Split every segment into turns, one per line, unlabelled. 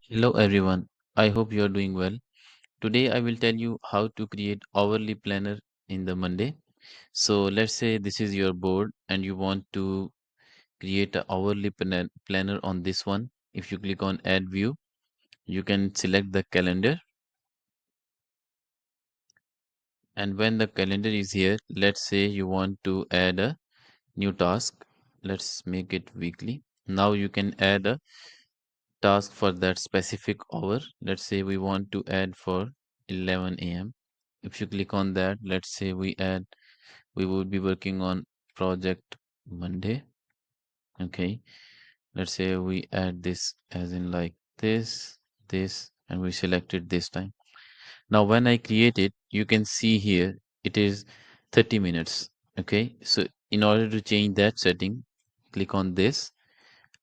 Hello everyone. I hope you are doing well. Today I will tell you how to create hourly planner in the Monday. So let's say this is your board and you want to create a hourly planner on this one. If you click on add view, you can select the calendar, and when the calendar is here, let's say you want to add a new task. Let's make it weekly. Now you can add a task for that specific hour. Let's say we want to add for 11 a.m. If you click on that, let's say we would be working on project Monday. Okay, let's say we add this as in like this, and we select it this time. Now, when I create it, you can see here it is 30 minutes. Okay, so in order to change that setting, click on this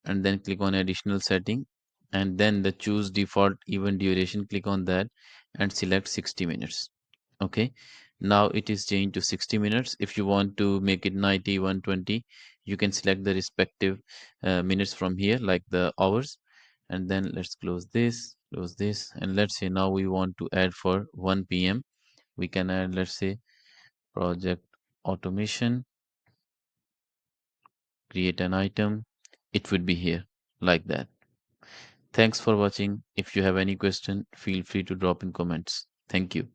and then click on additional setting, and then the choose default event duration, click on that and select 60 minutes. Okay, now it is changed to 60 minutes. If you want to make it 90, 120, you can select the respective minutes from here, like the hours. And then let's close this, and let's say now we want to add for 1 p.m. We can add, let's say, project automation, create an item. It would be here like that. Thanks for watching. If you have any question, feel free to drop in comments. Thank you.